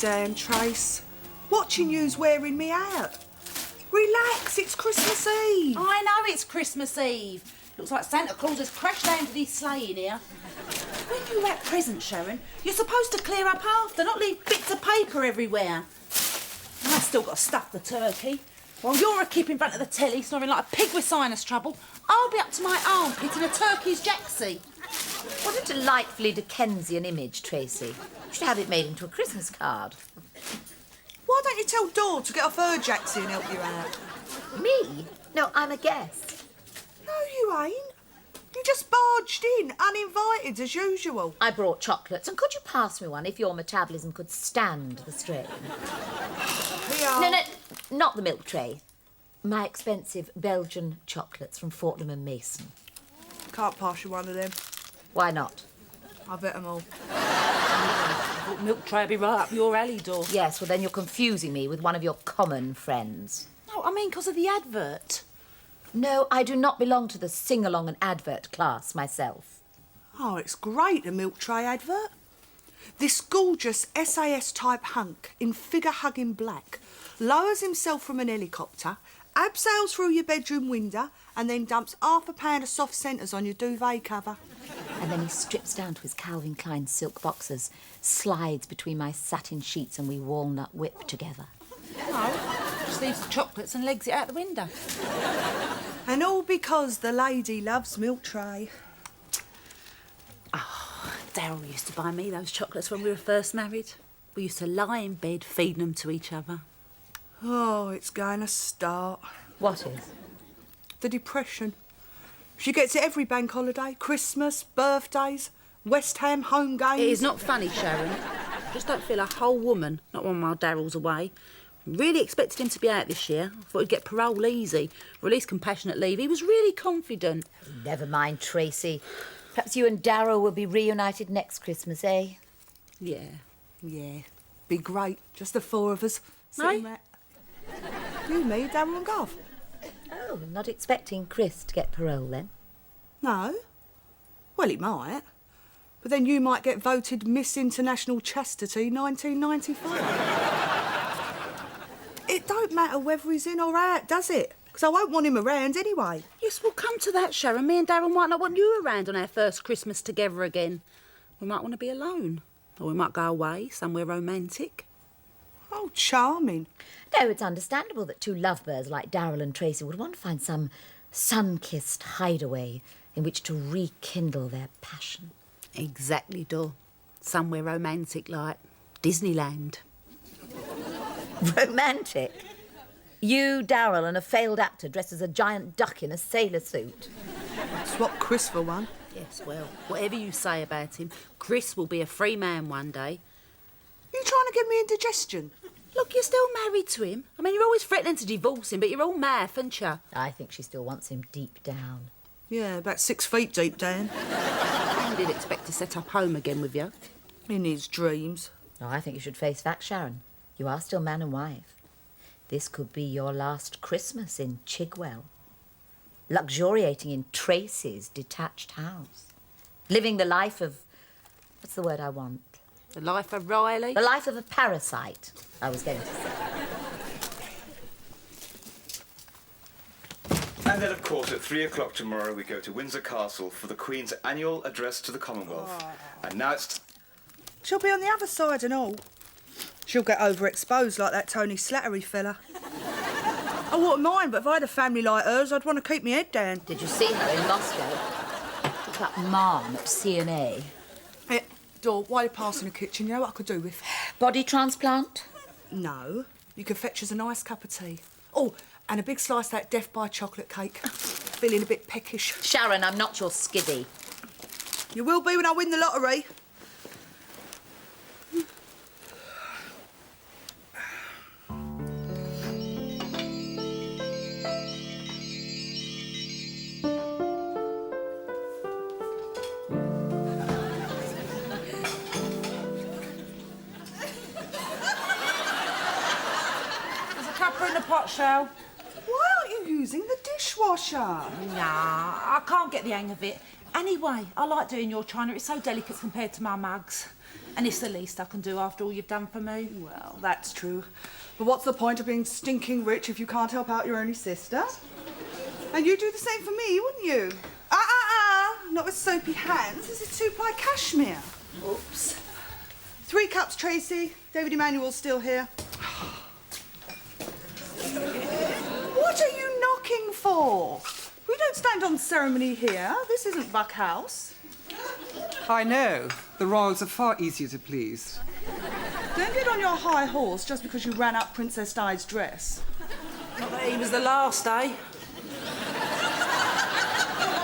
Damn, Trace. Watching you's wearing me out. Relax, it's Christmas Eve. I know it's Christmas Eve. Looks like Santa Claus has crashed landed his sleigh in here. When you wrap presents, Sharon, you're supposed to clear up after, not leave bits of paper everywhere. And I've still got to stuff the turkey. While you're a kip in front of the telly snoring like a pig with sinus trouble, I'll be up to my armpit in a turkey's jacksie. What a delightfully Dickensian image, Tracy. You should have it made into a Christmas card. Why don't you tell Dawn to get off her jacksie and help you out? Me? No, I'm a guest. No, you ain't. You just barged in, uninvited as usual. I brought chocolates, and could you pass me one if your metabolism could stand the strain? No, not the milk tray. My expensive Belgian chocolates from Fortnum and Mason. Can't pass you one of them. Why not? I bet them all. I thought milk tray would be right up your alley, door. Yes, well then you're confusing me with one of your common friends. No, I mean because of the advert. No, I do not belong to the sing-along and advert class myself. Oh, it's great, a milk tray advert. This gorgeous SAS-type hunk in figure-hugging black lowers himself from an helicopter, abseils through your bedroom window and then dumps half a pound of soft centres on your duvet cover. And then he strips down to his Calvin Klein silk boxers, slides between my satin sheets and we walnut whip together. No, just leaves the chocolates and legs it out the window. And all because the lady loves milk tray. Oh, Daryl used to buy me those chocolates when we were first married. We used to lie in bed feeding them to each other. Oh, it's going to start. What is? The depression. She gets it every bank holiday, Christmas, birthdays, West Ham home games. It is not funny, Sharon. I just don't feel a whole woman, not one while Daryl's away. Really expected him to be out this year. I thought he'd get parole easy, or at least compassionate leave. He was really confident. Never mind, Tracy. Perhaps you and Daryl will be reunited next Christmas, eh? Yeah. Yeah, be great. Just the four of us. Aye. You, me, Darryl and Gov. Oh, not expecting Chris to get parole then? No. Well, it might. But then you might get voted Miss International Chastity 1995. It don't matter whether he's in or out, does it? Because I won't want him around anyway. Yes, we'll come to that, Sharon. Me and Darren might not want you around on our first Christmas together again. We might want to be alone. Or we might go away, somewhere romantic. Oh, charming. No, it's understandable that two lovebirds like Daryl and Tracy would want to find some sun-kissed hideaway in which to rekindle their passion. Exactly, Dor. Somewhere romantic like Disneyland. Romantic? You, Daryl, and a failed actor dressed as a giant duck in a sailor suit. Swap Chris for one. Yes, well, whatever you say about him, Chris will be a free man one day. You trying to give me indigestion? Look, you're still married to him. I mean, you're always threatening to divorce him, but you're all math, aren't you? I think she still wants him deep down. Yeah, about 6 feet deep down. I did expect to set up home again with you. In his dreams. No, I think you should face facts, Sharon. You are still man and wife. This could be your last Christmas in Chigwell. Luxuriating in Tracy's detached house. Living the life of... What's the word I want? The life of Riley. The life of a parasite, I was going to say. And then, of course, at 3 o'clock tomorrow, we go to Windsor Castle for the Queen's annual address to the Commonwealth. Oh. And now it's... She'll be on the other side and all. She'll get overexposed like that Tony Slattery fella. I wouldn't mind, but if I had a family like hers, I'd want to keep my head down. Did you see her in Moscow? Look like Mom at CNA. Hey, Dor, while you're passing the kitchen, you know what I could do with? Body transplant? No. You could fetch us a nice cup of tea. Oh, and a big slice of that Death by chocolate cake. Feeling a bit peckish. Sharon, I'm not your skiddy. You will be when I win the lottery. In the pot, Shell. Why aren't you using the dishwasher? Nah, I can't get the hang of it. Anyway, I like doing your china. It's so delicate compared to my mugs. And it's the least I can do after all you've done for me. Well, that's true. But what's the point of being stinking rich if you can't help out your only sister? And you'd do the same for me, wouldn't you? Not with soapy hands. This is two-ply cashmere. Oops. 3 cups, Tracy. David Emanuel's still here. What are you knocking for? We don't stand on ceremony here. This isn't Buck House. I know. The royals are far easier to please. Don't get on your high horse just because you ran up Princess Di's dress. Not that he was the last, eh?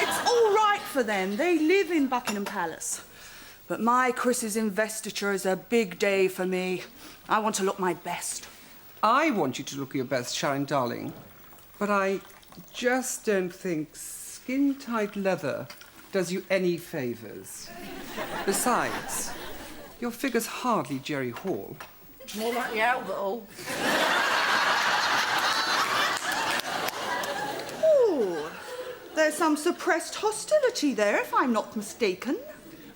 It's all right for them. They live in Buckingham Palace. But my Chris's investiture is a big day for me. I want to look my best. I want you to look your best, Sharon, darling. But I just don't think skin-tight leather does you any favours. Besides, your figure's hardly Jerry Hall. More like the Albert Hall. Oh, there's some suppressed hostility there, if I'm not mistaken.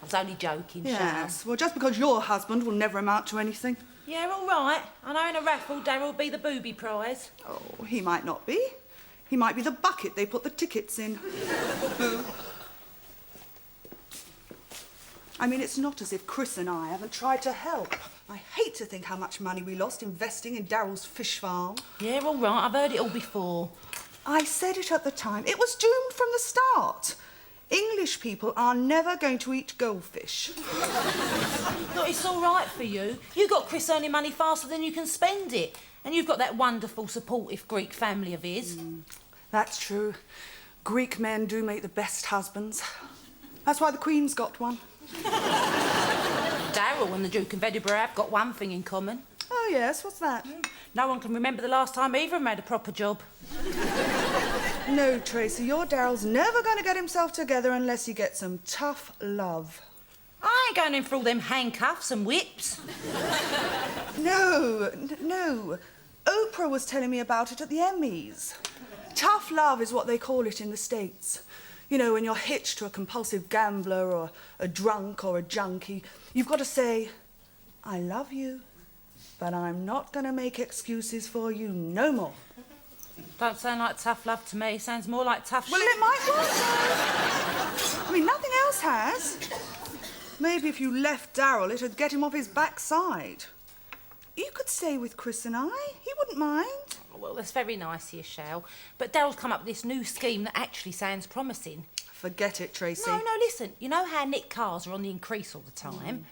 I was only joking, Sharon. Yes, well, just because your husband will never amount to anything. Yeah, all right. I know in a raffle, Darryl will be the booby prize. Oh, he might not be. He might be the bucket they put the tickets in. I mean, it's not as if Chris and I haven't tried to help. I hate to think how much money we lost investing in Darryl's fish farm. Yeah, all right. I've heard it all before. I said it at the time. It was doomed from the start. English people are never going to eat goldfish. Look, it's all right for you. You got Chris earning money faster than you can spend it. And you've got that wonderful, supportive Greek family of his. That's true. Greek men do make the best husbands. That's why the Queen's got one. Darryl and the Duke of Edinburgh have got one thing in common. Oh, yes, what's that? No one can remember the last time either of them had a proper job. No, Tracy, your Darryl's never going to get himself together unless he gets some tough love. I ain't going in for all them handcuffs and whips. No. Oprah was telling me about it at the Emmys. Tough love is what they call it in the States. You know, when you're hitched to a compulsive gambler or a drunk or a junkie, you've got to say, I love you, but I'm not going to make excuses for you no more. Don't sound like tough love to me. Sounds more like tough Well, shit. it might work, though. I mean, nothing else has. Maybe if you left Darryl, it'd get him off his backside. You could stay with Chris and I. He wouldn't mind. Well, that's very nice of you, Shell. But Daryl's come up with this new scheme that actually sounds promising. Forget it, Tracy. No, listen. You know how Nick cars are on the increase all the time?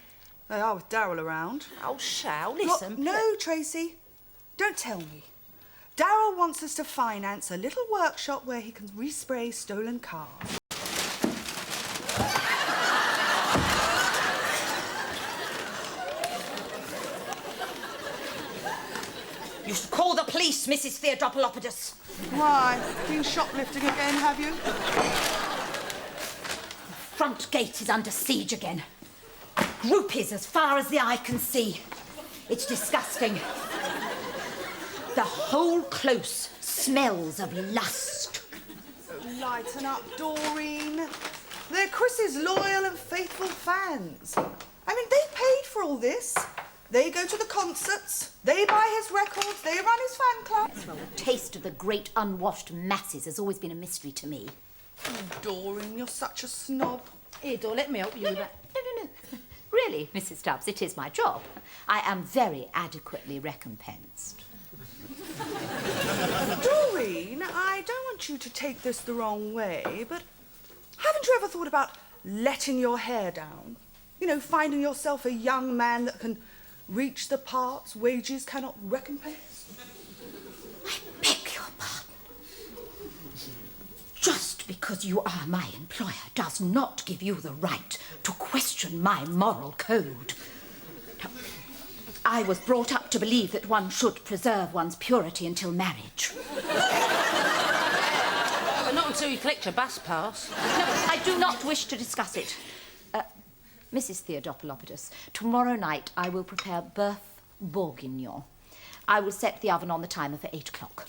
They are with Darryl around. Oh, Shell, listen. What? No, Tracy. Don't tell me. Darryl wants us to finance a little workshop where he can respray stolen cars. You should call the police, Mrs. Theodopolopoulos. Why? Been shoplifting again, have you? The front gate is under siege again. Groupies as far as the eye can see. It's disgusting. The whole close smells of lust. Lighten up, Doreen. They're Chris's loyal and faithful fans. I mean, they paid for all this. They go to the concerts, they buy his records, they run his fan club. Well, the taste of the great unwashed masses has always been a mystery to me. Oh, Doreen, you're such a snob. Here, Dor, let me help you with that. No. Really, Mrs. Stubbs, it is my job. I am very adequately recompensed. Doreen, I don't want you to take this the wrong way, but haven't you ever thought about letting your hair down? You know, finding yourself a young man that can reach the parts wages cannot recompense? I beg your pardon. Just because you are my employer does not give you the right to question my moral code. I was brought up to believe that one should preserve one's purity until marriage. But not until you collect your bus pass. No, I do not wish to discuss it. Mrs. Theodopolopoulos, tomorrow night I will prepare bœuf bourguignon. I will set the oven on the timer for 8 o'clock.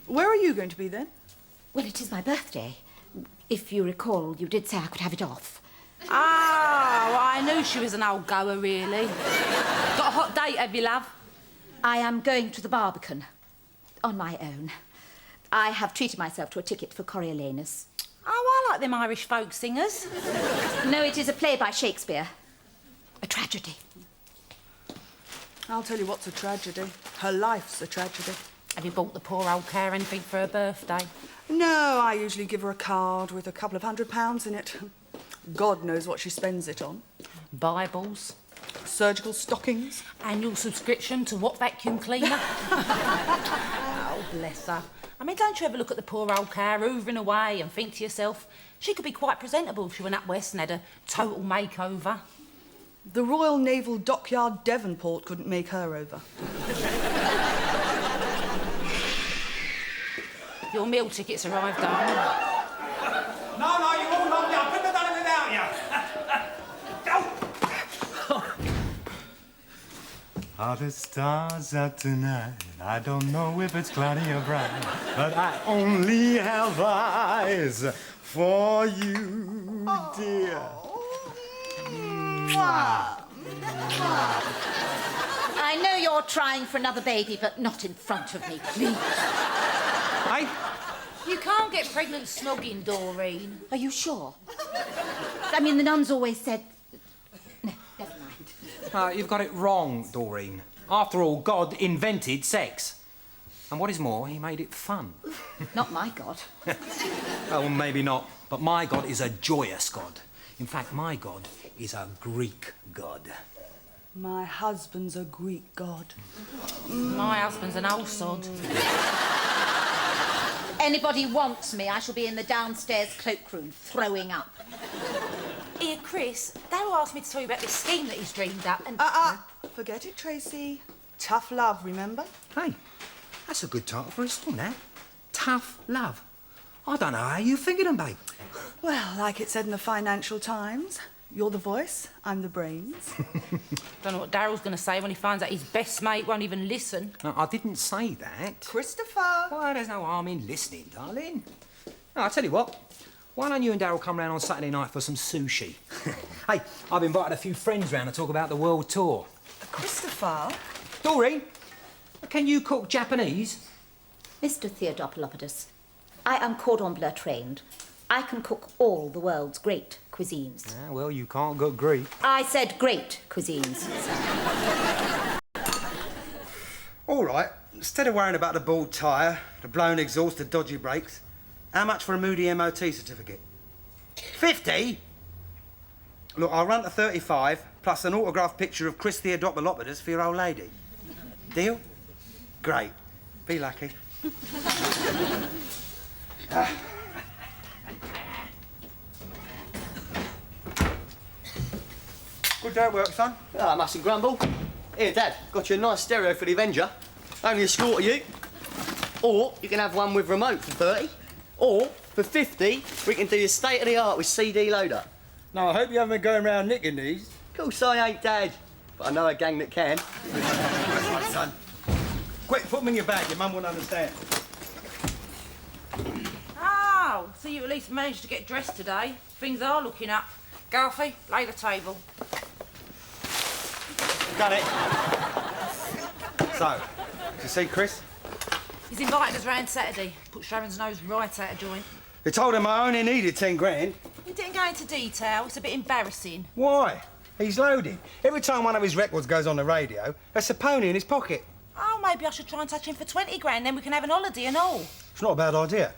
Where are you going to be then? Well, it is my birthday. If you recall, you did say I could have it off. Oh, I knew she was an old goer, really. Got a hot date, have you, love? I am going to the Barbican. On my own. I have treated myself to a ticket for Coriolanus. Oh, I like them Irish folk singers. No, it is a play by Shakespeare. A tragedy. I'll tell you what's a tragedy. Her life's a tragedy. Have you bought the poor old cow anything for her birthday? No, I usually give her a card with a couple of £100 in it. God knows what she spends it on. Bibles. Surgical stockings. Annual subscription to what vacuum cleaner? Oh, bless her. I mean, don't you ever look at the poor old cow hoovering away and think to yourself, she could be quite presentable if she went up west and had a total makeover. The Royal Naval Dockyard Devonport couldn't make her over. Your meal tickets arrived, darling. No, you all love me. I couldn't have done it without you. Are the stars out tonight? I don't know if it's cloudy or bright, but I only have eyes for you, dear. I know you're trying for another baby, but not in front of me, please. Hey? You can't get pregnant snogging, Doreen. Are you sure? I mean, the nuns always said... No, never mind. You've got it wrong, Doreen. After all, God invented sex. And what is more, he made it fun. Not my God. Oh, well, maybe not. But my God is a joyous God. In fact, my God is a Greek God. My husband's a Greek god. My husband's an old sod. Anybody wants me, I shall be in the downstairs cloakroom, throwing up. Here, Chris, Darryl asked me to tell you about this scheme that he's dreamed up and... Forget it, Tracy. Tough love, remember? Hey, that's a good title for a song, that. Tough Love. I don't know how you thinking them, babe. Well, like it said in the Financial Times, you're the voice, I'm the brains. Don't know what Darryl's going to say when he finds out his best mate won't even listen. No, I didn't say that. Christopher! Why, there's no harm in listening, darling. No, I'll tell you what. Why don't you and Darryl come round on Saturday night for some sushi? Hey, I've invited a few friends round to talk about the world tour. Christopher? Doreen, can you cook Japanese? Mr. Theodopolopoulos, I am cordon bleu trained. I can cook all the world's great cuisines. Ah, well, you can't cook Greek. I said great cuisines. All right, instead of worrying about the bald tyre, the blown exhaust, the dodgy brakes, how much for a moody MOT certificate? 50? Look, I'll run to 35, plus an autographed picture of Chris Theodopolopoulos for your old lady. Deal? Great. Be lucky. Good day at work, son. Ah, mustn't grumble. Here, Dad, got you a nice stereo for the Avenger. Only a score to you. Or you can have one with remote for 30. Or, for 50, we can do your state-of-the-art with CD loader. Now, I hope you haven't been going around nicking these. Of course I ain't, Dad. But I know a gang that can. That's right, son. Quick, put them in your bag. Your mum won't understand. Oh, so you at least managed to get dressed today. Things are looking up. Garthy, lay the table. Done it. So, did you see Chris? He's invited us round Saturday. Put Sharon's nose right out of joint. They told him I only needed 10 grand. He didn't go into detail. It's a bit embarrassing. Why? He's loaded. Every time one of his records goes on the radio, there's a pony in his pocket. Oh, maybe I should try and touch him for 20 grand, then we can have an holiday and all. It's not a bad idea.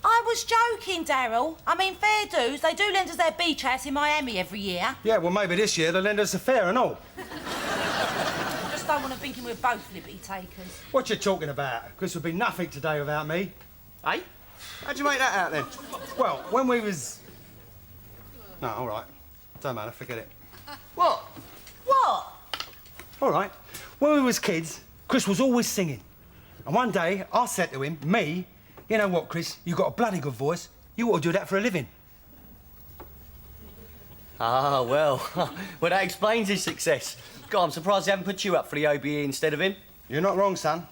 I was joking, Darryl. I mean, fair dues. They do lend us their beach house in Miami every year. Yeah, well, maybe this year they'll lend us a fare and all. I just don't want to think we're both liberty takers. What you talking about? Chris would be nothing today without me. Hey? How'd you make that out, then? Well, when we was... No, all right. Don't matter, forget it. What? What? All right. When we was kids, Chris was always singing. And one day, I said to him, me, you know what, Chris, you got a bloody good voice. You ought to do that for a living. Ah, well. Well, that explains his success. God, I'm surprised they haven't put you up for the OBE instead of him. You're not wrong, son.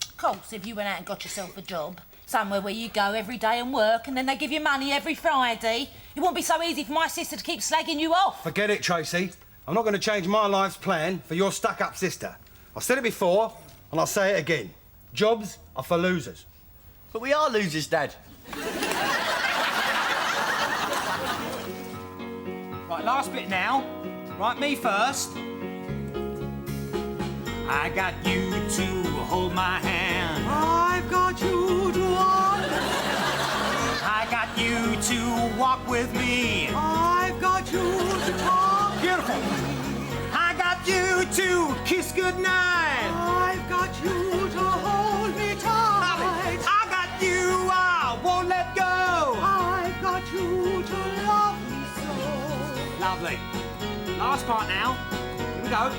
Of course, if you went out and got yourself a job, Somewhere where you go every day and work and then they give you money every Friday. It won't be so easy for my sister to keep slagging you off. Forget it, Tracy. I'm not going to change my life's plan for your stuck-up sister. I've said it before, and I'll say it again. Jobs are for losers. But we are losers, Dad. Right, last bit now. Right, me first. I got you to hold my hand. I've got you to walk. I got you to walk with me. I've got you to talk. Beautiful. I got you to kiss goodnight. I've got you to hold me tight. I got you, I won't let go. I've got you to love me so. Lovely. Last part now. Here we go.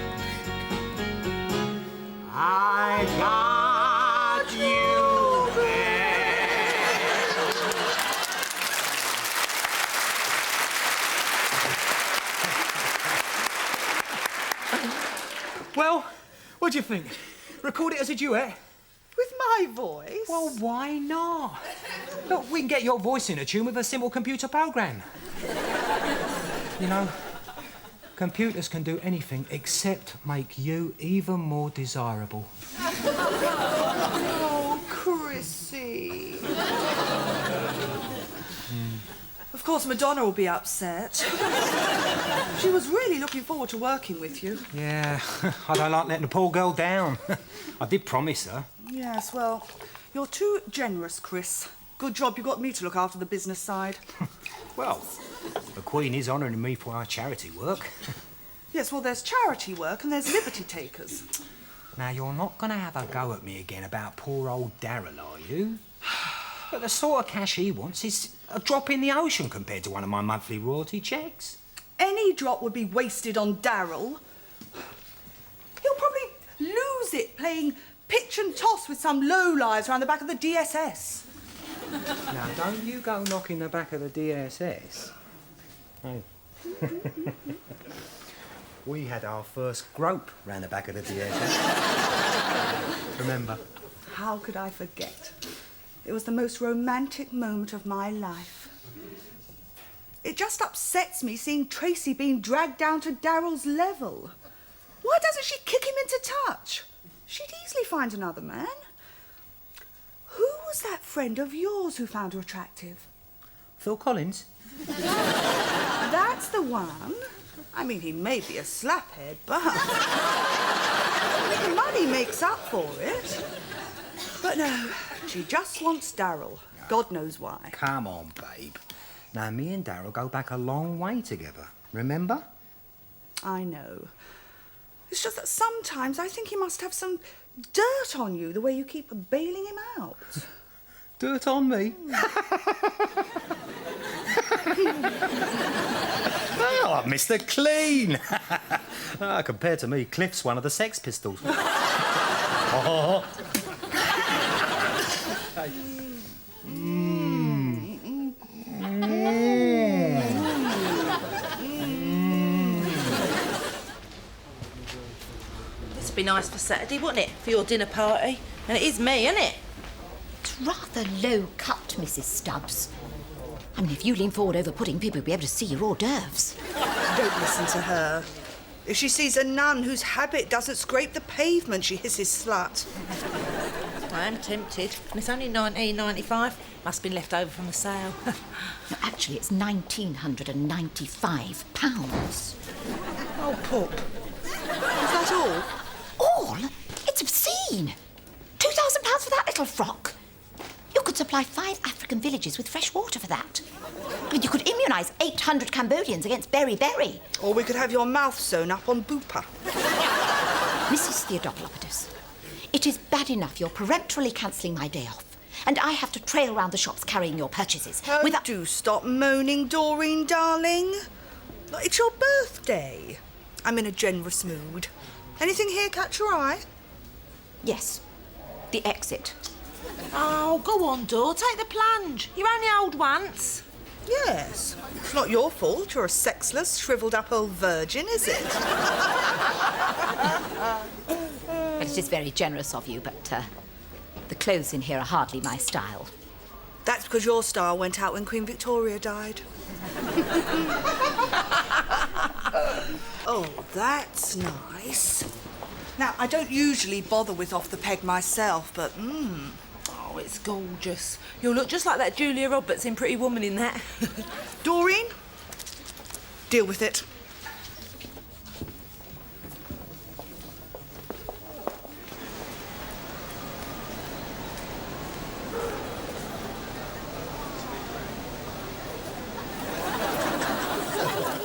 I got you there. Well, what do you think? Record it as a duet? With my voice? Well, why not? Look, we can get your voice in a tune with a simple computer program. You know, computers can do anything except make you even more desirable. Oh, Chrissy. Of course, Madonna will be upset. She was really looking forward to working with you. Yeah, I don't like letting the poor girl down. I did promise her. Yes, well, you're too generous, Chris. Good job you got me to look after the business side. Well, the Queen is honouring me for our charity work. Yes, well, there's charity work and there's liberty takers. Now, you're not going to have a go at me again about poor old Darryl, are you? But the sort of cash he wants is a drop in the ocean compared to one of my monthly royalty checks. Any drop would be wasted on Darryl. He'll probably lose it playing pitch and toss with some lowlives around the back of the DSS. Now, don't you go knocking the back of the DSS. Hey. We had our first grope round the back of the DSS. Remember? How could I forget? It was the most romantic moment of my life. It just upsets me seeing Tracy being dragged down to Darryl's level. Why doesn't she kick him into touch? She'd easily find another man. Who was that friend of yours who found her attractive? Phil Collins? That's the one. I mean, he may be a slaphead, but money makes up for it. But no, she just wants Darryl. God knows why. Come on, babe. Now, me and Darryl go back a long way together. Remember? I know. It's just that sometimes I think he must have some dirt on you, the way you keep bailing him out. Dirt on me? Oh, Mr. Clean! Compared to me, Cliff's one of the Sex Pistols. Oh. This would be nice for Saturday, wouldn't it? For your dinner party. And it is me, isn't it? It's rather low cut, Mrs. Stubbs. I mean, if you lean forward over pudding, people will be able to see your hors d'oeuvres. Don't listen to her. If she sees a nun whose habit doesn't scrape the pavement, she hisses slut. I am tempted. And it's only £19.95. Must have been left over from the sale. No, actually, it's £1,995. Oh, Pup. Is that all? All? It's obscene. £2,000 for that little frock. You could supply 5 African villages with fresh water for that. I mean, you could immunise 800 Cambodians against beriberi. Or we could have your mouth sewn up on Bupa. Mrs. Theodoropoulos, it is bad enough you're peremptorily cancelling my day off, and I have to trail round the shops carrying your purchases. Oh, do stop moaning, Doreen, darling. It's your birthday. I'm in a generous mood. Anything here catch your eye? Yes, the exit. Oh, go on, Dor. Take the plunge. You're only old once. Yes. It's not your fault you're a sexless, shriveled-up old virgin, is it? But it is very generous of you, but the clothes in here are hardly my style. That's because your star went out when Queen Victoria died. Oh, that's nice. Now, I don't usually bother with off the peg myself, but Oh, it's gorgeous. You'll look just like that Julia Roberts in Pretty Woman in that. Doreen, deal with it.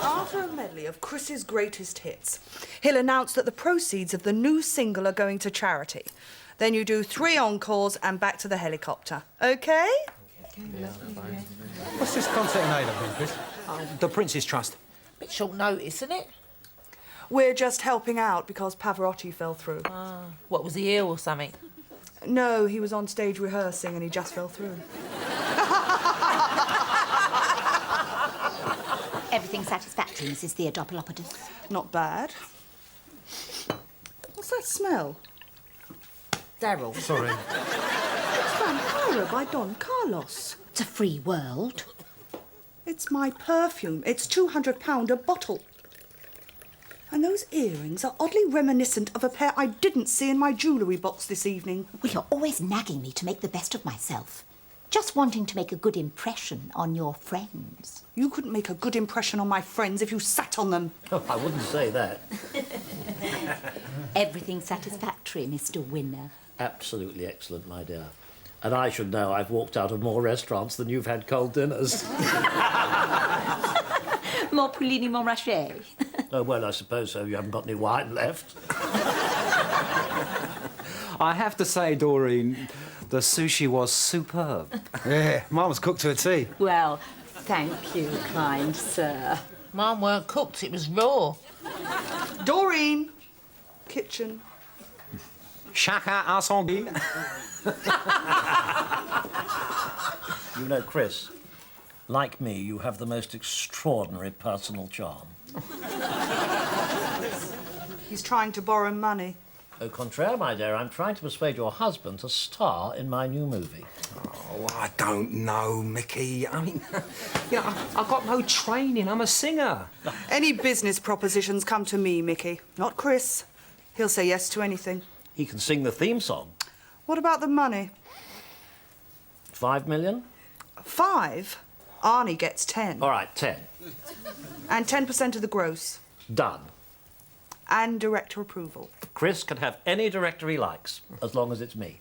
After a medley of Chris's greatest hits, he'll announce that the proceeds of the new single are going to charity. Then you do 3 encores and back to the helicopter. OK? What's this concert in aid of, Chris? The Prince's Trust. Bit short notice, isn't it? We're just helping out because Pavarotti fell through. What, was he ill or something? No, he was on stage rehearsing and he just fell through. Everything satisfactory, Mrs. Theodopolopoulos? Not bad. What's that smell? Daryl. Sorry. It's Vampira by Don Carlos. It's a free world. It's my perfume. It's £200 a bottle. And those earrings are oddly reminiscent of a pair I didn't see in my jewellery box this evening. Well, you're always nagging me to make the best of myself. Just wanting to make a good impression on your friends. You couldn't make a good impression on my friends if you sat on them. Oh, I wouldn't say that. Everything satisfactory, Mr. Winner. Absolutely excellent, my dear. And I should know I've walked out of more restaurants than you've had cold dinners. More Poulini Montrachet. Oh, well, I suppose so. You haven't got any wine left. I have to say, Doreen, the sushi was superb. Yeah, mine was cooked to a T. Well, thank you, kind sir. Mine weren't cooked, it was raw. Doreen, kitchen. Chacun à son goût. You know, Chris, like me, you have the most extraordinary personal charm. He's trying to borrow money. Au contraire, my dear, I'm trying to persuade your husband to star in my new movie. Oh, I don't know, Mickey. I mean, you know, I've got no training. I'm a singer. Any business propositions come to me, Mickey, not Chris. He'll say yes to anything. He can sing the theme song. What about the money? 5 million? 5? Arnie gets 10. All right, 10. And 10% of the gross. Done. And director approval. Chris can have any director he likes, as long as it's me.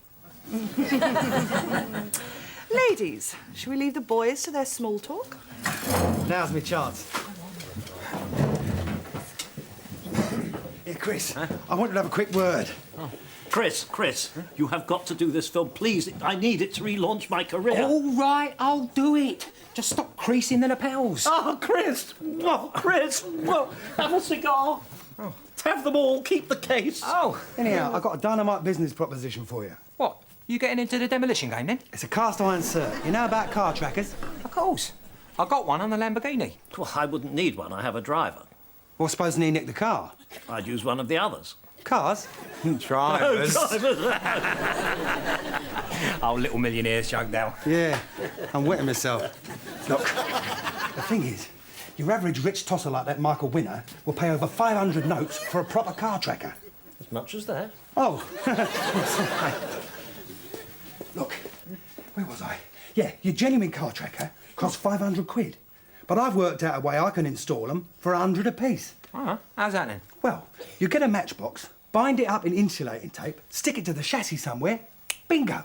Ladies, shall we leave the boys to their small talk? Now's my chance. Here, Chris, I wanted to have a quick word. Oh. Chris, you have got to do this film, please. I need it to relaunch my career. All right, I'll do it. Just stop creasing the lapels. Oh, Chris! Oh, Chris! Well, have a cigar. Oh. Have them all. Keep the case. Oh. Anyhow, I've got a dynamite business proposition for you. What? You getting into the demolition game, then? It's a cast iron cert. You know about car trackers? Of course. I got one on the Lamborghini. Well, I wouldn't need one. I have a driver. Well, supposing he nicked the car? I'd use one of the others. Cars? Drivers. Oh, drivers. Oh, little millionaire's joke now. Yeah, I'm wetting myself. Look, the thing is, your average rich tosser like that Michael Winner will pay over 500 notes for a proper car tracker. As much as that? Oh. Look, where was I? Yeah, your genuine car tracker costs 500 quid. But I've worked out a way I can install them for 100 apiece. How's that then? Well, you get a matchbox, bind it up in insulating tape, stick it to the chassis somewhere, bingo.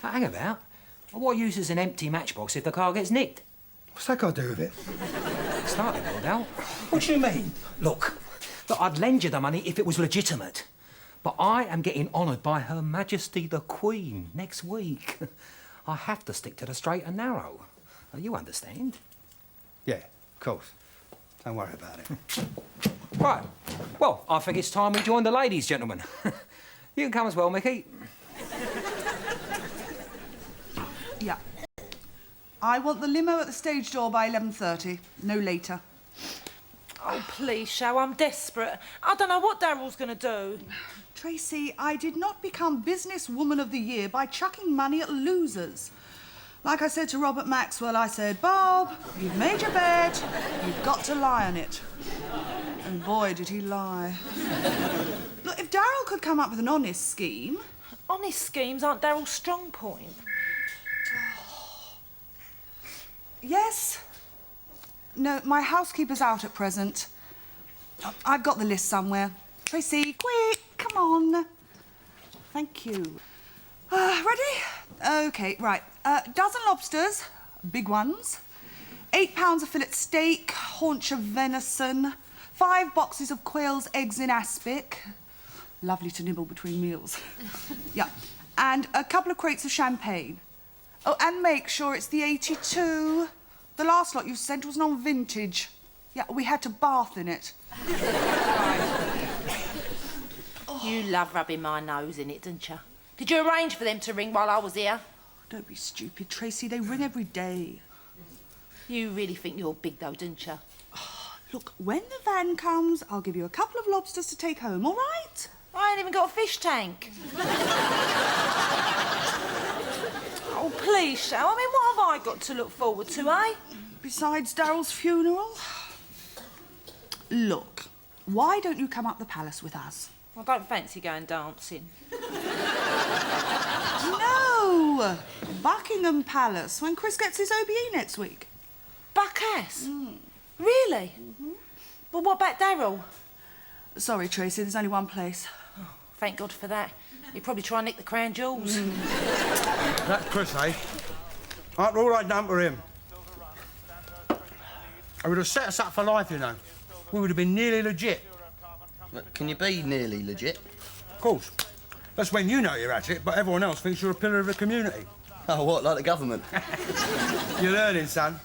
Hang about. What use is an empty matchbox if the car gets nicked? What's that got to do with it? Started, no doubt. What do you mean? Look, I'd lend you the money if it was legitimate. But I am getting honoured by Her Majesty the Queen next week. I have to stick to the straight and narrow. You understand? Yeah, of course. Don't worry about it. Right. Well, I think it's time we join the ladies, gentlemen. You can come as well, Mickey. Yeah. I want the limo at the stage door by 11:30, no later. Oh, please, Sho, I'm desperate. I don't know what Daryl's going to do. Tracy, I did not become businesswoman of the year by chucking money at losers. Like I said to Robert Maxwell, I said, Bob, you've made your bed, you've got to lie on it. And boy, did he lie. Look, if Daryl could come up with an honest scheme... Honest schemes aren't Daryl's strong point. Yes. No, my housekeeper's out at present. I've got the list somewhere. Tracy, quick, come on. Thank you. Ready? OK, right. Dozen lobsters, big ones. 8 pounds of fillet steak, haunch of venison. 5 boxes of quail's eggs in aspic. Lovely to nibble between meals. Yeah. And a couple of crates of champagne. Oh, and make sure it's the 82. The last lot you sent was non-vintage. Yeah, we had to bath in it. You love rubbing my nose in it, don't you? Did you arrange for them to ring while I was here? Don't be stupid, Tracy. They ring every day. You really think you're big, though, don't you? Look, when the van comes, I'll give you a couple of lobsters to take home, all right? I ain't even got a fish tank. Oh, please, Shell. I mean, what have I got to look forward to, eh? Besides Daryl's funeral? Look, why don't you come up the palace with us? I don't fancy going dancing. No! Buckingham Palace, when Chris gets his OBE next week. Buckass? Really? Well, what about Daryl? Sorry, Tracy, there's only one place. Oh, thank God for that. He'd probably try and nick the crown jewels. That's Chris, eh? After all I'd done for him. I would have set us up for life, you know. We would have been nearly legit. Look, can you be nearly legit? Of course. That's when you know you're at it, but everyone else thinks you're a pillar of the community. Oh, what, like the government? You're learning, son.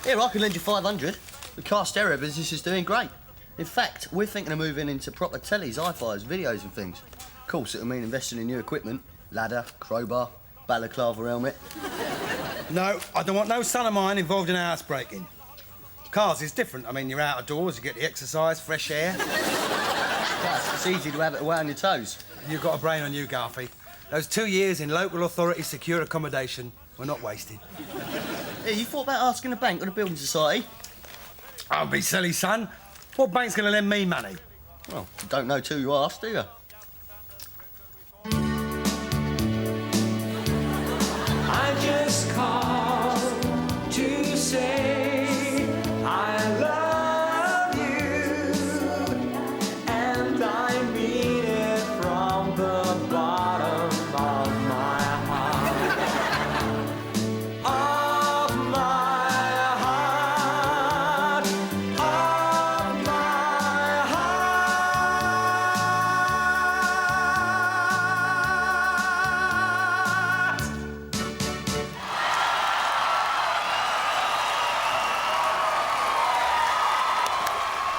Here, I can lend you 500. The car stereo business is doing great. In fact, we're thinking of moving into proper tellies, hi-fis, videos and things. Of course, it'll mean investing in new equipment. Ladder, crowbar, balaclava helmet. No, I don't want no son of mine involved in housebreaking. Cars is different. I mean, you're out of doors, you get the exercise, fresh air. Plus, it's easy to have it away on your toes. You've got a brain on you, Garfy. Those 2 years in local authority secure accommodation were not wasted. Yeah, you thought about asking the bank or the building society? I'll be silly, son. What bank's going to lend me money? Well, you don't know till you ask, do you? I just called to say I love you, and I mean it from the bottom of my heart. Of my heart, of my heart.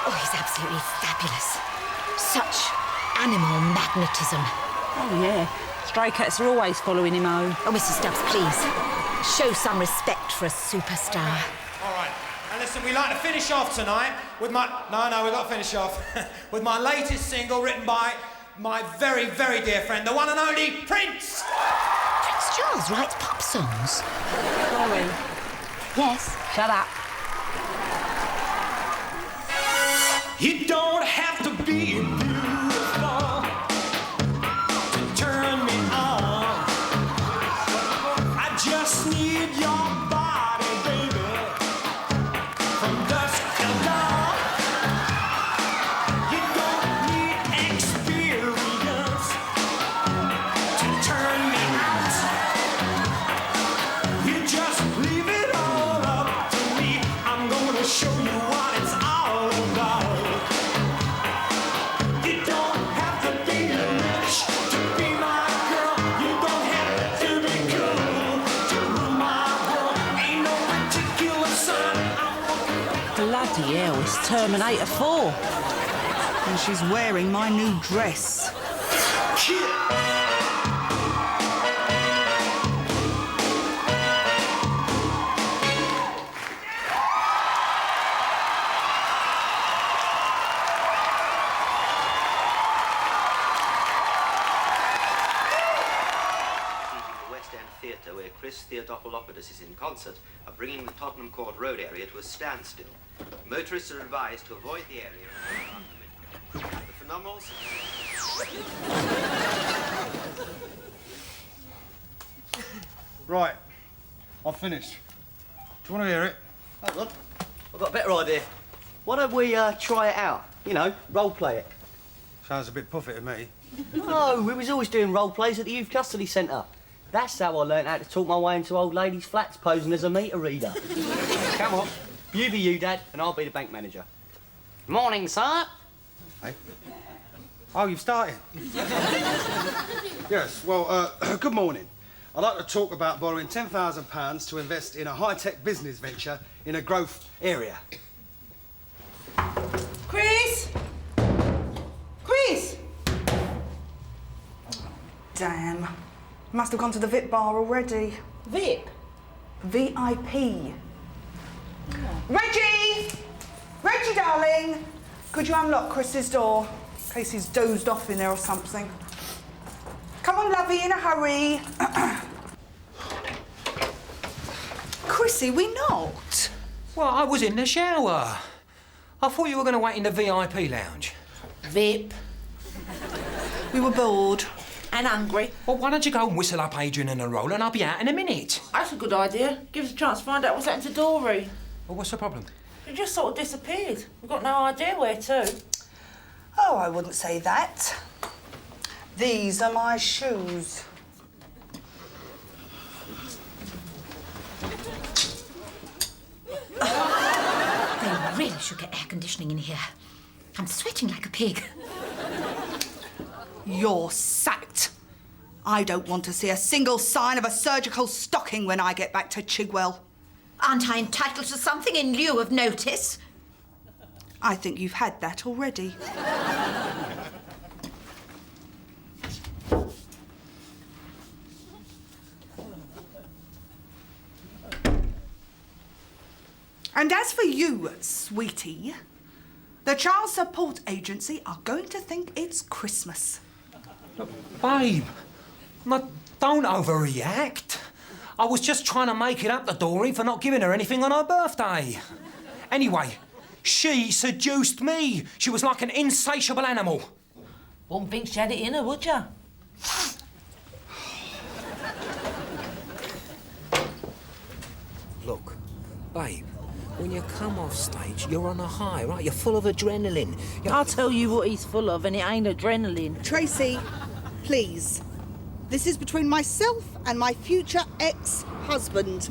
Oh, he's absolutely fabulous. Such animal magnetism. Oh, yeah. Stray cats are always following him home. Oh, Mrs. Stubbs, please. Show some respect for a superstar. All right. And listen, we like to finish off tonight with my... No, we've got to finish off. with my latest single written by my very, very dear friend, the one and only Prince. Prince Charles writes pop songs. Sorry. Yes. Shut up. You don't have to be beautiful to turn me on. I just need your body, baby, from dusk till dawn. You don't need experience to turn me out. You just leave it all up to me. I'm gonna show you what it's all about. You don't have to be rich to be my girl. You don't have to be cool to rule my world. Ain't no particular sign I'm looking. Bloody hell, it's Terminator 4. And she's wearing my new dress. The West End Theatre, where Chris Theodopoulos operas in concert are bringing the Tottenham Court Road area to a standstill. Motorists are advised to avoid the area. The phenomenal... Right. I've finished. Do you want to hear it? Hold on. I've got a better idea. Why don't we try it out? You know, role play it. Sounds a bit puffy to me. No, we was always doing role plays at the Youth Custody Centre. That's how I learnt how to talk my way into old ladies' flats posing as a meter reader. Come on. You be you, Dad, and I'll be the bank manager. Morning, sir. Hey? Oh, you've started? Yes, well, good morning. I'd like to talk about borrowing £10,000 to invest in a high-tech business venture in a growth area. Chris! Chris! Damn. Must have gone to the VIP bar already. VIP? VIP. Reggie! Reggie, darling! Could you unlock Chris's door? In case he's dozed off in there or something. Come on, lovey, in a hurry. Chrissy, we not. Well, I was in the shower. I thought you were going to wait in the VIP lounge. VIP. We were bored. And hungry. Well, why don't you go and whistle up Adrian and a roll and I'll be out in a minute. That's a good idea. Give us a chance to find out what's happened to Dory. Well, what's the problem? She just sort of disappeared. We've got no idea where to. Oh, I wouldn't say that. These are my shoes. They really should get air conditioning in here. I'm sweating like a pig. You're sacked. I don't want to see a single sign of a surgical stocking when I get back to Chigwell. Aren't I entitled to something in lieu of notice? I think you've had that already. And as for you, sweetie, the Child Support Agency are going to think it's Christmas. Babe, don't overreact. I was just trying to make it up to Doreen for not giving her anything on her birthday. Anyway, she seduced me. She was like an insatiable animal. Wouldn't think she had it in her, would you? Look, babe, when you come off stage, you're on a high, right? You're full of adrenaline. I'll tell you what he's full of, and it ain't adrenaline. Tracy, please. This is between myself and my future ex-husband.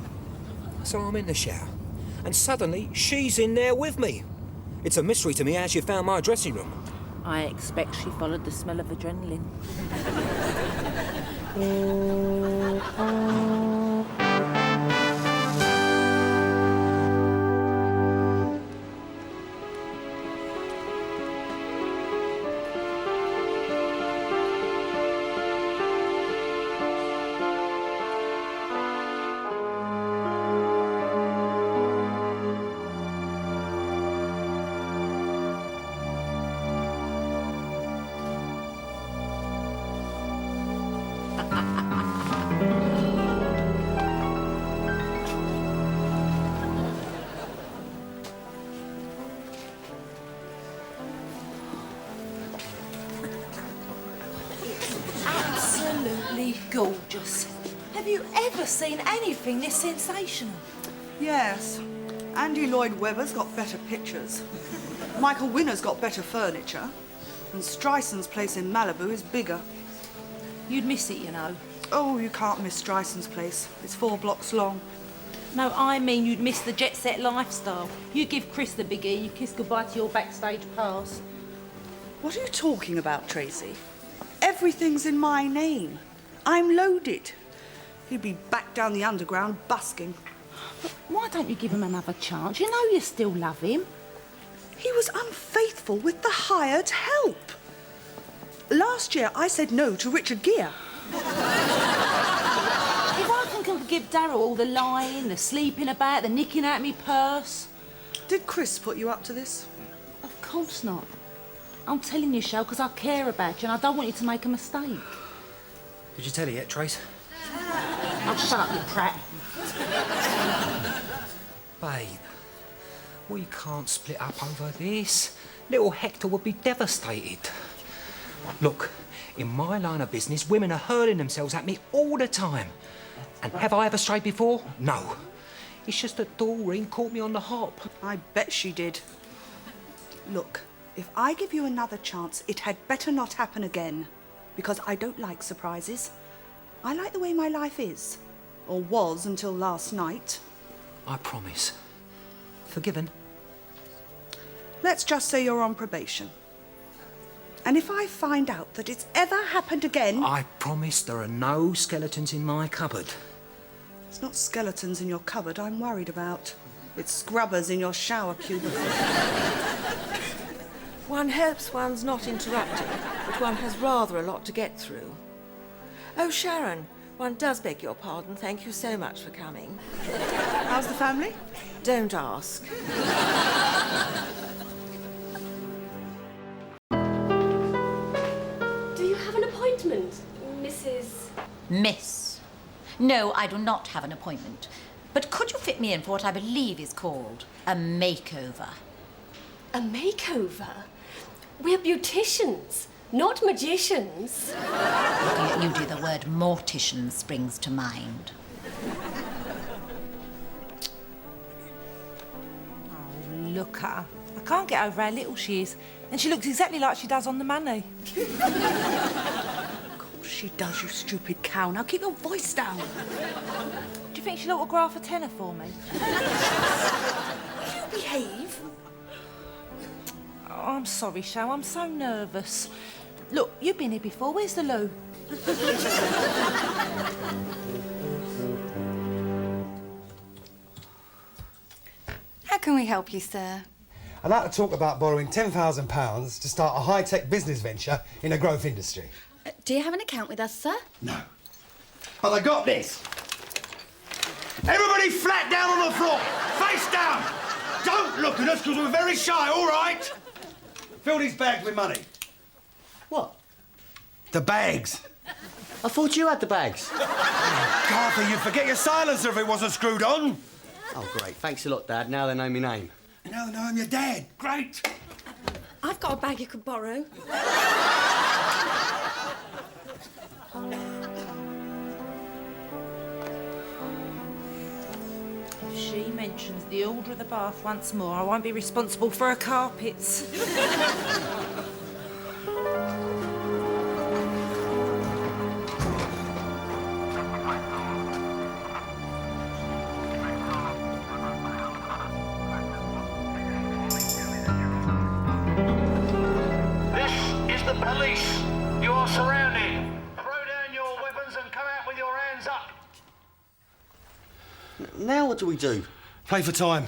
So I'm in the shower, and suddenly she's in there with me. It's a mystery to me how she found my dressing room. I expect she followed the smell of adrenaline. Absolutely gorgeous. Have you ever seen anything this sensational? Yes. Andy Lloyd Webber's got better pictures. Michael Winner's got better furniture. And Stryson's place in Malibu is bigger. You'd miss it, you know. Oh, you can't miss Stryson's place. It's 4 blocks long. No, I mean you'd miss the jet-set lifestyle. You give Chris the biggie, you kiss goodbye to your backstage pass. What are you talking about, Tracy? Everything's in my name. I'm loaded. He'd be back down the underground busking. But why don't you give him another chance? You know you still love him. He was unfaithful with the hired help. Last year, I said no to Richard Gere. If I can give Darryl all the lying, the sleeping about, the nicking out me purse... Did Chris put you up to this? Of course not. I'm telling you, Shell, because I care about you and I don't want you to make a mistake. Did you tell her yet, Trace? Oh, shut up, you prat. Babe, we can't split up over this. Little Hector would be devastated. Look, in my line of business, women are hurling themselves at me all the time. And have I ever strayed before? No. It's just that Doreen caught me on the hop. I bet she did. Look, if I give you another chance, it had better not happen again. Because I don't like surprises. I like the way my life is. Or was until last night. I promise. Forgiven. Let's just say you're on probation. And if I find out that it's ever happened again... I promise there are no skeletons in my cupboard. It's not skeletons in your cupboard I'm worried about. It's scrubbers in your shower cubicle. One hopes one's not interrupted, but one has rather a lot to get through. Oh, Sharon, one does beg your pardon. Thank you so much for coming. How's the family? Don't ask. Do you have an appointment, Mrs... Miss. No, I do not have an appointment. But could you fit me in for what I believe is called a makeover? A makeover? We're beauticians, not magicians. Looking at you, the word mortician springs to mind. Oh, look at her. I can't get over how little she is. And she looks exactly like she does on the money. Of course she does, you stupid cow. Now keep your voice down. Do you think she'll autograph a tenner for me? You behave. Oh, I'm sorry, Sho. I'm so nervous. Look, you've been here before. Where's the loo? How can we help you, sir? I'd like to talk about borrowing £10,000 to start a high-tech business venture in a growth industry. Do you have an account with us, sir? No. But I got this. Everybody flat down on the floor. Face down. Don't look at us because we're very shy, all right? Fill these bags with money. What? The bags. I thought you had the bags. Arthur, you'd forget your silencer if it wasn't screwed on. Oh, great. Thanks a lot, Dad. Now they know my name. Now they know I'm your dad. Great. I've got a bag you could borrow. If she mentions the order of the bath once more, I won't be responsible for her carpets. The police! You are surrounded! Throw down your weapons and come out with your hands up! Now what do we do? Play for time.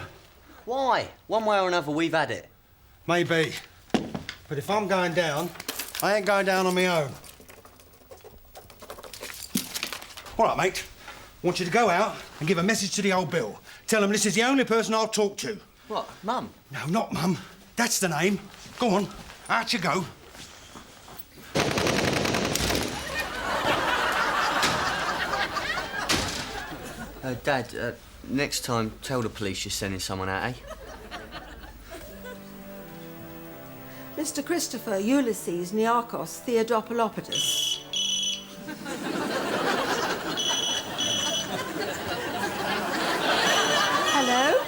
Why? One way or another, we've had it. Maybe. But if I'm going down, I ain't going down on my own. All right, mate. I want you to go out and give a message to the old Bill. Tell him this is the only person I'll talk to. What, Mum? No, not Mum. That's the name. Go on. Out you go. Dad, next time, tell the police you're sending someone out, eh? Mr. Christopher Ulysses Niarchos Theodopolopoulos. Hello?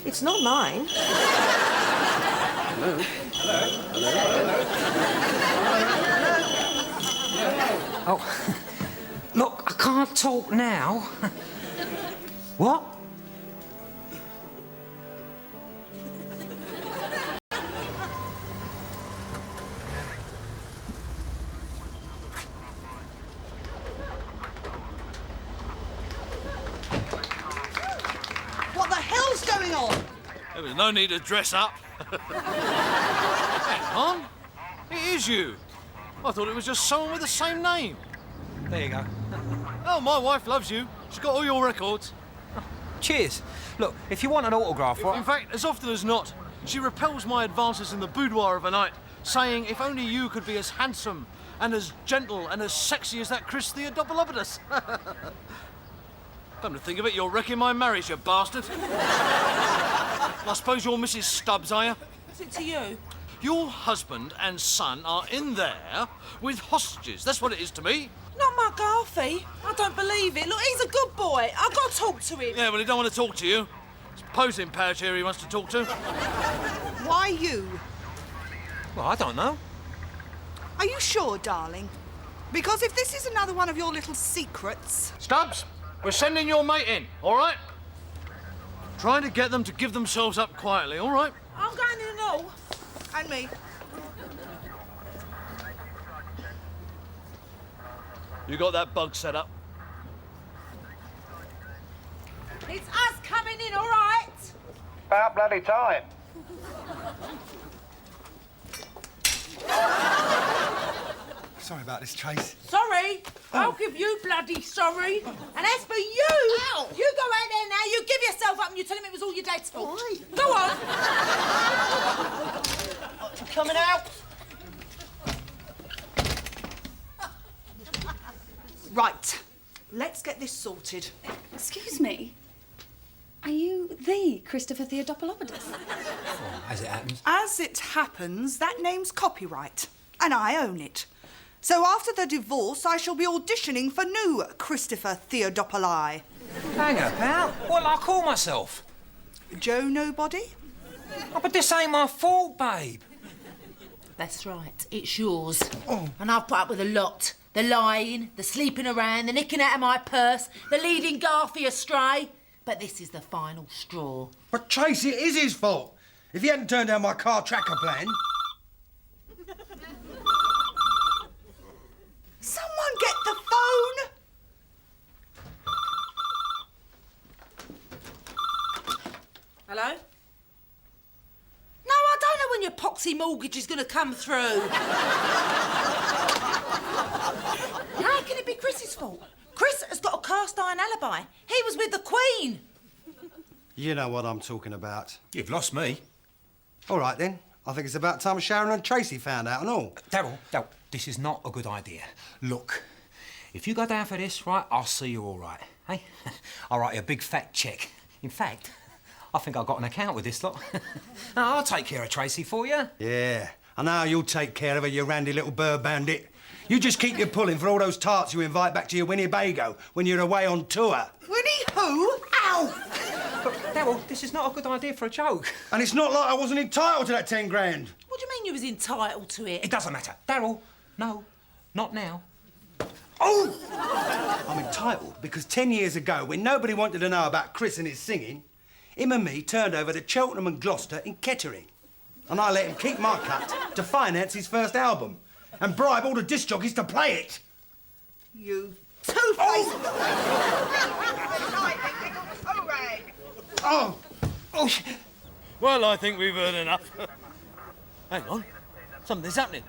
It's not mine. Hello? Oh, look, I can't talk now. What? What the hell's going on? There was no need to dress up. Hang on. It is you. I thought it was just someone with the same name. There you go. Oh, my wife loves you. She's got all your records. Cheers. Look, if you want an autograph... In fact, as often as not, she repels my advances in the boudoir of a night, saying if only you could be as handsome and as gentle and as sexy as that Chris Theodopolopoulos. Come to think of it, you're wrecking my marriage, you bastard. I suppose you're Mrs. Stubbs, are you? What's it to you? Your husband and son are in there with hostages. That's what it is to me. Not my Garfy. I don't believe it. Look, he's a good boy. I've got to talk to him. Yeah, well, he don't want to talk to you. It's posing pouch here he wants to talk to. Why you? Well, I don't know. Are you sure, darling? Because if this is another one of your little secrets... Stubbs, we're sending your mate in, all right? Trying to get them to give themselves up quietly, all right? I'm going in and all. And me. You got that bug set up? It's us coming in, all right? About bloody time. Sorry about this, Trace. Sorry. I'll give you bloody sorry. And as for you, you go out there now, you give yourself up and you tell him it was all your dad's fault. Go on. Coming out. Right. Let's get this sorted. Excuse me. Are you the Christopher Theodopolopoulos? As it happens. As it happens, that name's copyright, and I own it. So after the divorce, I shall be auditioning for new Christopher Theodopoli. Hang about. What'll I call myself? Joe Nobody? Oh, but this ain't my fault, babe. That's right, it's yours. And I've put up with a lot. The lying, the sleeping around, the nicking out of my purse, the leading Garfy astray. But this is the final straw. But Trace, it is his fault. If he hadn't turned down my car tracker plan... Someone get the phone! Hello? No, I don't know when your poxy mortgage is going to come through. How can it be Chris's fault? Chris has got a cast-iron alibi. He was with the Queen. You know what I'm talking about. You've lost me. All right, then. I think it's about time Sharon and Tracy found out and all. Darryl, this is not a good idea. Look, if you go down for this, right, I'll see you all right, hey? I'll write you a big fat cheque. In fact, I think I've got an account with this lot. I'll take care of Tracy for you. Yeah, I know you'll take care of her, you randy little bird bandit. You just keep your pulling for all those tarts you invite back to your Winnebago when you're away on tour. Winnie who? Ow! But, Darryl, this is not a good idea for a joke. And it's not like I wasn't entitled to that 10 grand. What do you mean you was entitled to it? It doesn't matter. Darryl, no, not now. Oh! I'm entitled because 10 years ago, when nobody wanted to know about Chris and his singing, him and me turned over to Cheltenham and Gloucester in Kettering. And I let him keep my cut to finance his first album and bribe all the disc jockeys to play it. You two-faced... Oh! Oh! Well, I think we've heard enough. Hang on. Something's happening.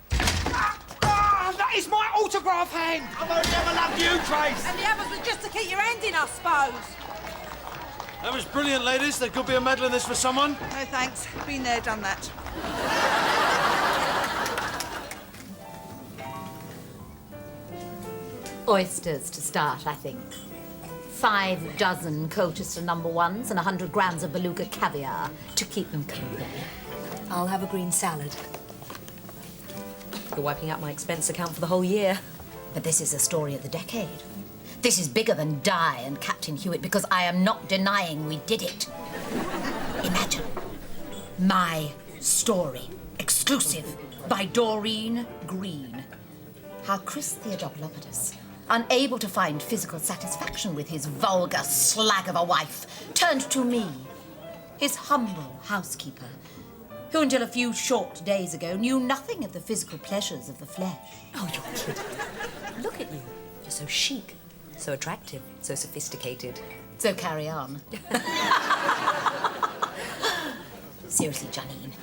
That is my autograph hand! I've only ever loved you, Trace! And the others was just to keep your hand in, I suppose. That was brilliant, ladies. There could be a medal in this for someone. No, thanks. Been there, done that. Oysters to start, I think. 5 dozen Colchester #1s and 100 grams of beluga caviar to keep them company. I'll have a green salad. You're wiping out my expense account for the whole year. But this is a story of the decade. This is bigger than Di and Captain Hewitt because I am not denying we did it. Imagine. My story. Exclusive. By Doreen Green. How Chris Theodopolopoulos, unable to find physical satisfaction with his vulgar slag of a wife, turned to me, his humble housekeeper, who until a few short days ago knew nothing of the physical pleasures of the flesh. Oh, you're kidding. Look at you. You're so chic, so attractive, so sophisticated. So carry on. Seriously, Janine,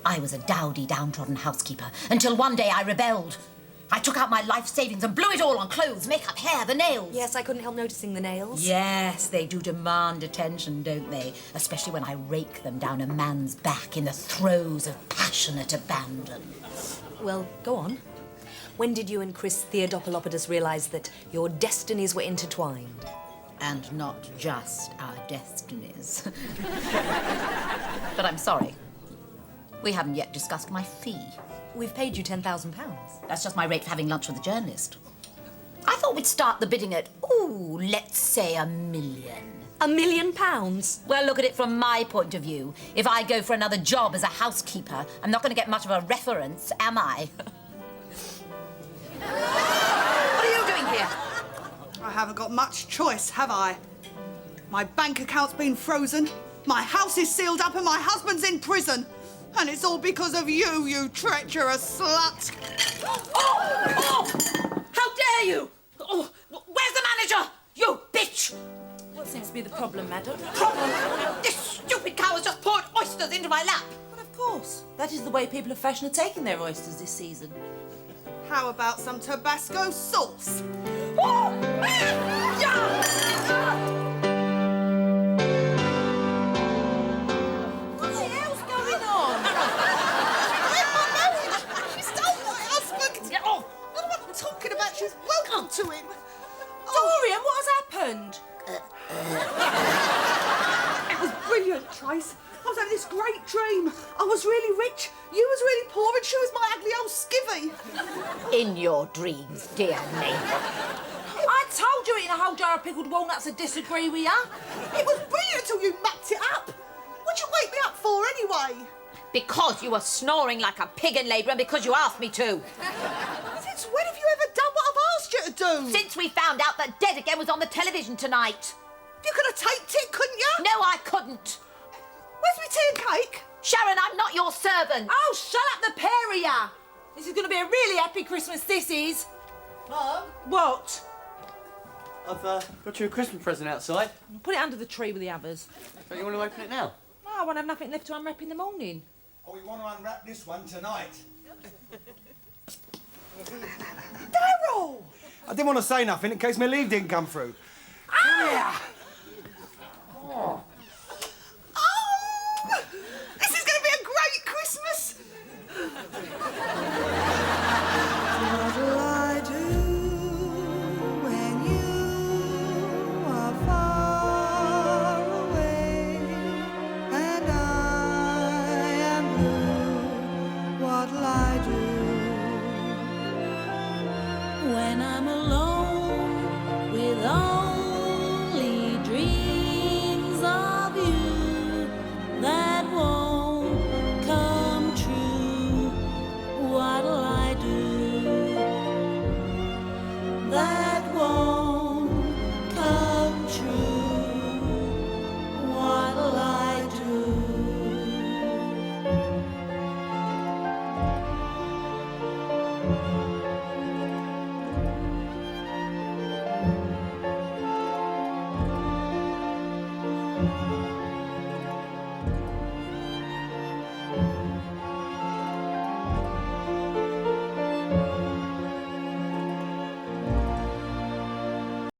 I was a dowdy, downtrodden housekeeper until one day I rebelled. I took out my life savings and blew it all on clothes, makeup, hair, the nails. Yes, I couldn't help noticing the nails. Yes, they do demand attention, don't they? Especially when I rake them down a man's back in the throes of passionate abandon. Well, go on. When did you and Chris Theodopolopoulos realise that your destinies were intertwined? And not just our destinies. But I'm sorry. We haven't yet discussed my fee. We've paid you £10,000. That's just my rate for having lunch with a journalist. I thought we'd start the bidding at, ooh, let's say £1 million. £1 million? Well, look at it from my point of view. If I go for another job as a housekeeper, I'm not going to get much of a reference, am I? What are you doing here? I haven't got much choice, have I? My bank account's been frozen, my house is sealed up, and my husband's in prison. And it's all because of you, you treacherous slut. Oh! How dare you! Oh, where's the manager? You bitch! What seems to be the problem, madam? Problem? This stupid cow has just poured oysters into my lap. Well, of course. That is the way people of fashion are taking their oysters this season. How about some Tabasco sauce? What the hell's going on? She stole my husband! Get off! What am I talking about? She's welcome to him. Dorian, what has happened? It was brilliant, Trace. I was having this great dream. I was really rich, you was really poor, and she was my ugly old skivvy. In your dreams, dear neighbour. I told you eating a whole jar of pickled walnuts would disagree with you. It was brilliant until you mucked it up. What'd you wake me up for, anyway? Because you were snoring like a pig in labour and because you asked me to. Since when have you ever done what I've asked you to do? Since we found out that Dead Again was on the television tonight. You could have taped it, couldn't you? No, I couldn't. Where's my tea and cake? Sharon, I'm not your servant. Oh, shut up, the pair of ya. This is going to be a really happy Christmas, this is. Mum, What? I've got you a Christmas present outside. Put it under the tree with the others. Don't you want to open it now? No, I won't have nothing left to unwrap in the morning. Oh, we want to unwrap this one tonight. Daryl! I didn't want to say nothing in case my leave didn't come through. Ah! Oh! This is going to be a great Christmas! What'll I do when you are far away and I am blue? What'll I do when I'm alone with only dreams of you that won't come true? What'll I do that won't come true? What'll I do?